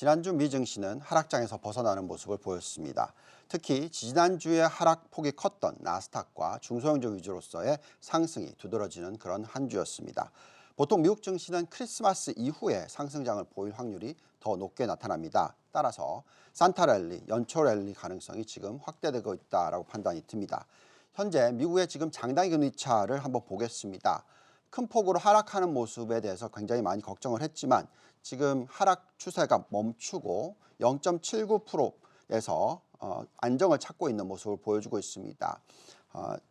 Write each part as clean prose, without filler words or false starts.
지난주 미 증시는 하락장에서 벗어나는 모습을 보였습니다. 특히 지난주에 하락폭이 컸던 나스닥과 중소형주 위주로서의 상승이 두드러지는 그런 한 주였습니다. 보통 미국 증시는 크리스마스 이후에 상승장을 보일 확률이 더 높게 나타납니다. 따라서 산타 랠리, 연초 랠리 가능성이 지금 확대되고 있다라고 판단이 듭니다. 현재 미국의 지금 장단기 금리 차를 한번 보겠습니다. 큰 폭으로 하락하는 모습에 대해서 굉장히 많이 걱정을 했지만 지금 하락 추세가 멈추고 0.79%에서 안정을 찾고 있는 모습을 보여주고 있습니다.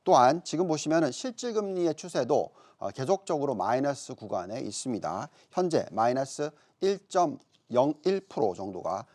또한 지금 보시면 실질금리의 추세도 계속적으로 마이너스 구간에 있습니다. 현재 마이너스 1.01% 정도가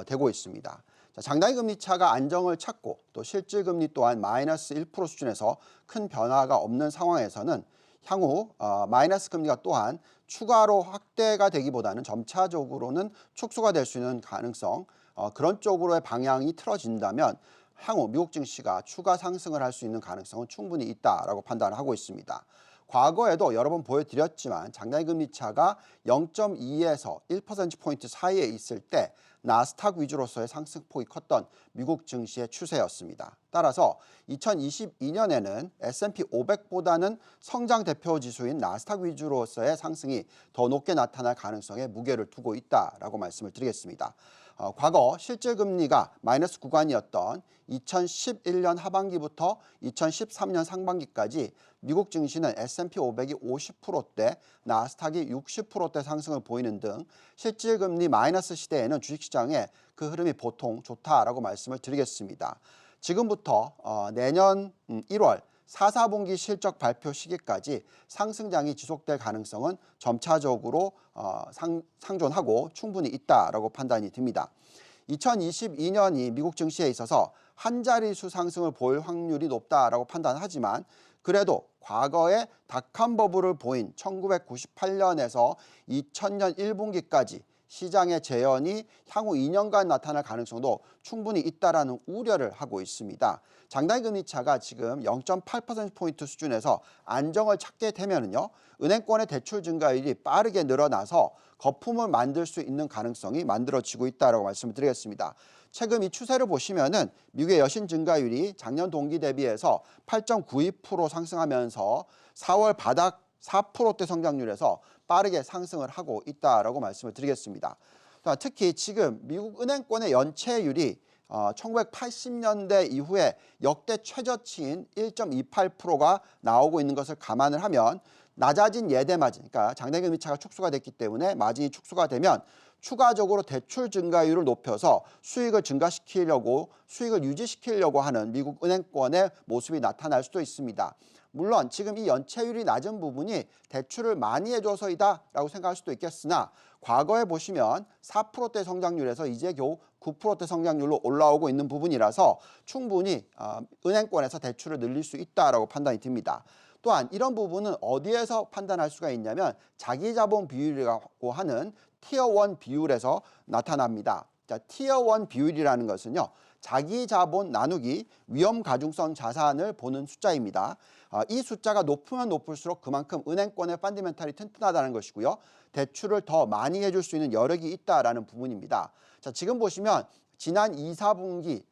되고 있습니다. 장단기 금리 차가 안정을 찾고 또 실질금리 또한 마이너스 1% 수준에서 큰 변화가 없는 상황에서는 향후 마이너스 금리가 또한 추가로 확대가 되기보다는 점차적으로는 축소가 될 수 있는 가능성, 그런 쪽으로의 방향이 틀어진다면 향후 미국 증시가 추가 상승을 할 수 있는 가능성은 충분히 있다라고 판단을 하고 있습니다. 과거에도 여러 번 보여드렸지만 장단기 금리 차가 0.2에서 1%포인트 사이에 있을 때 나스닥 위주로서의 상승폭이 컸던 미국 증시의 추세였습니다. 따라서 2022년에는 S&P 500보다는 성장 대표 지수인 나스닥 위주로서의 상승이 더 높게 나타날 가능성에 무게를 두고 있다라고 말씀을 드리겠습니다. 과거 실질금리가 마이너스 구간이었던 2011년 하반기부터 2013년 상반기까지 미국 증시는 S&P 500이 50%대, 나스닥이 60%대 상승을 보이는 등 실질금리 마이너스 시대에는 주식시장의 그 흐름이 보통 좋다라고 말씀을 드리겠습니다. 지금부터 내년 1월 4분기 실적 발표 시기까지 상승장이 지속될 가능성은 점차적으로 상존하고 충분히 있다라고 판단이 듭니다. 2022년이 미국 증시에 있어서 한 자릿수 상승을 보일 확률이 높다라고 판단하지만 그래도 과거에 닷컴 버블을 보인 1998년에서 2000년 1분기까지 시장의 재현이 향후 2년간 나타날 가능성도 충분히 있다라는 우려를 하고 있습니다. 장단기 금리 차가 지금 0.8%포인트 수준에서 안정을 찾게 되면은요, 은행권의 대출 증가율이 빠르게 늘어나서 거품을 만들 수 있는 가능성이 만들어지고 있다라고 말씀을 드리겠습니다. 최근 이 추세를 보시면은 미국의 여신 증가율이 작년 동기 대비해서 8.92% 상승하면서 4월 바닥 4%대 성장률에서 빠르게 상승을 하고 있다라고 말씀을 드리겠습니다. 특히 지금 미국 은행권의 연체율이 1980년대 이후에 역대 최저치인 1.28%가 나오고 있는 것을 감안을 하면 낮아진 예대 마진, 그러니까 장단기 금리 차가 축소가 됐기 때문에 마진이 축소가 되면 추가적으로 대출 증가율을 높여서 수익을 증가시키려고, 수익을 유지시키려고 하는 미국 은행권의 모습이 나타날 수도 있습니다. 물론 지금 이 연체율이 낮은 부분이 대출을 많이 해줘서이다라고 생각할 수도 있겠으나 과거에 보시면 4%대 성장률에서 이제 겨우 9%대 성장률로 올라오고 있는 부분이라서 충분히 은행권에서 대출을 늘릴 수 있다라고 판단이 듭니다. 또한 이런 부분은 어디에서 판단할 수가 있냐면 자기자본 비율이라고 하는 티어 1 비율에서 나타납니다. 자, 티어 1 비율이라는 것은요, 자기자본 나누기 위험가중성 자산을 보는 숫자입니다. 이 숫자가 높으면 높을수록 그만큼 은행권의 펀더멘탈이 튼튼하다는 것이고요. 대출을 더 많이 해줄 수 있는 여력이 있다라는 부분입니다. 자, 지금 보시면 지난 2, 4분기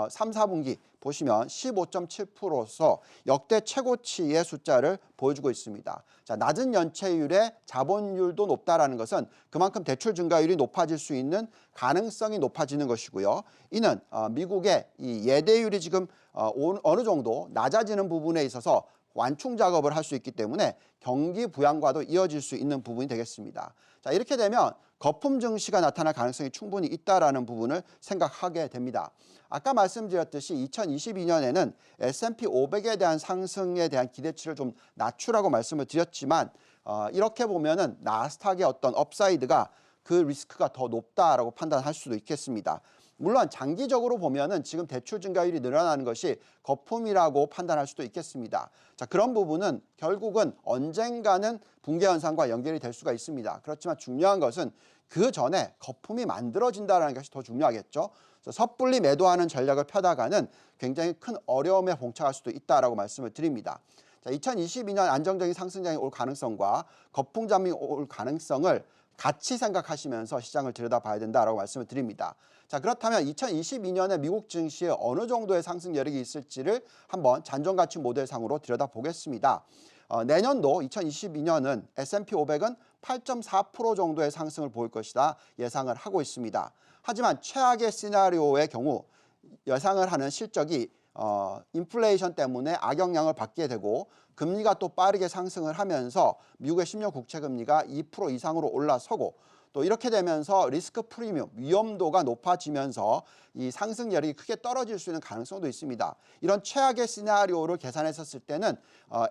3, 4분기 보시면 15.7%서 역대 최고치의 숫자를 보여주고 있습니다. 자, 낮은 연체율의 자본율도 높다라는 것은 그만큼 대출 증가율이 높아질 수 있는 가능성이 높아지는 것이고요. 이는 미국의 이 예대율이 지금 어느 정도 낮아지는 부분에 있어서 완충 작업을 할 수 있기 때문에 경기 부양과도 이어질 수 있는 부분이 되겠습니다. 자, 이렇게 되면 거품 증시가 나타날 가능성이 충분히 있다라는 부분을 생각하게 됩니다. 아까 말씀드렸듯이 2022년에는 S&P 500에 대한 상승에 대한 기대치를 좀 낮추라고 말씀을 드렸지만 이렇게 보면은 나스닥의 어떤 업사이드가 그 리스크가 더 높다라고 판단할 수도 있겠습니다. 물론 장기적으로 보면은 지금 대출 증가율이 늘어나는 것이 거품이라고 판단할 수도 있겠습니다. 자, 그런 부분은 결국은 언젠가는 붕괴 현상과 연결이 될 수가 있습니다. 그렇지만 중요한 것은 그 전에 거품이 만들어진다는 것이 더 중요하겠죠. 섣불리 매도하는 전략을 펴다가는 굉장히 큰 어려움에 봉착할 수도 있다라고 말씀을 드립니다. 자, 2022년 안정적인 상승장이 올 가능성과 거품잠이 올 가능성을 같이 생각하시면서 시장을 들여다봐야 된다라고 말씀을 드립니다. 자, 그렇다면 2022년에 미국 증시에 어느 정도의 상승 여력이 있을지를 한번 잔존가치 모델상으로 들여다보겠습니다. 내년도 2022년은 S&P 500은 8.4% 정도의 상승을 보일 것이다 예상을 하고 있습니다. 하지만 최악의 시나리오의 경우 예상을 하는 실적이 인플레이션 때문에 악영향을 받게 되고 금리가 또 빠르게 상승을 하면서 미국의 10년 국채 금리가 2% 이상으로 올라서고 또 이렇게 되면서 리스크 프리미엄 위험도가 높아지면서 이 상승 여력이 크게 떨어질 수 있는 가능성도 있습니다. 이런 최악의 시나리오를 계산했었을 때는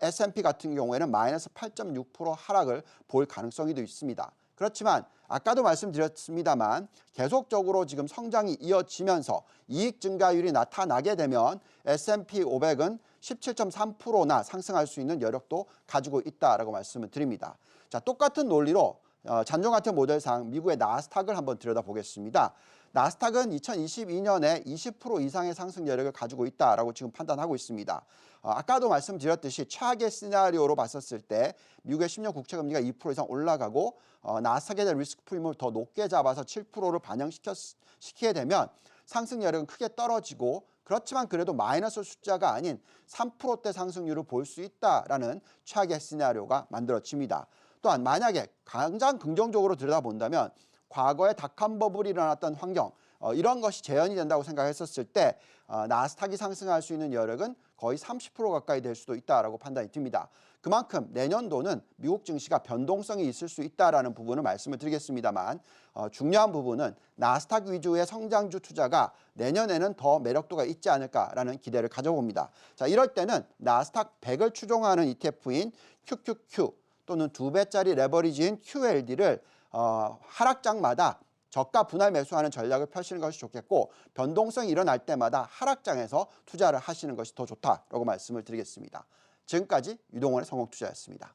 S&P 같은 경우에는 마이너스 8.6% 하락을 볼 가능성이 있습니다. 그렇지만 아까도 말씀드렸습니다만 계속적으로 지금 성장이 이어지면서 이익 증가율이 나타나게 되면 S&P 500은 17.3%나 상승할 수 있는 여력도 가지고 있다라고 말씀을 드립니다. 자, 똑같은 논리로 잔존 같은 모델상 미국의 나스닥을 한번 들여다보겠습니다. 나스닥은 2022년에 20% 이상의 상승 여력을 가지고 있다라고 지금 판단하고 있습니다. 아까도 말씀드렸듯이 최악의 시나리오로 봤었을 때 미국의 10년 국채 금리가 2% 이상 올라가고 나스닥에 대한 리스크 프리미엄을 더 높게 잡아서 7%를 반영시키게 되면 상승 여력은 크게 떨어지고 그렇지만 그래도 마이너스 숫자가 아닌 3%대 상승률을 볼 수 있다라는 최악의 시나리오가 만들어집니다. 또한 만약에 가장 긍정적으로 들여다본다면 과거에 닷컴 버블이 일어났던 환경 이런 것이 재현이 된다고 생각했었을 때 나스닥이 상승할 수 있는 여력은 거의 30% 가까이 될 수도 있다라고 판단이 듭니다. 그만큼 내년도는 미국 증시가 변동성이 있을 수 있다라는 부분을 말씀을 드리겠습니다만 중요한 부분은 나스닥 위주의 성장주 투자가 내년에는 더 매력도가 있지 않을까라는 기대를 가져봅니다. 자, 이럴 때는 나스닥 100을 추종하는 ETF인 QQQ 또는 2배짜리 레버리지인 QLD를 하락장마다 저가 분할 매수하는 전략을 펴시는 것이 좋겠고 변동성이 일어날 때마다 하락장에서 투자를 하시는 것이 더 좋다라고 말씀을 드리겠습니다. 지금까지 유동원의 성공투자였습니다.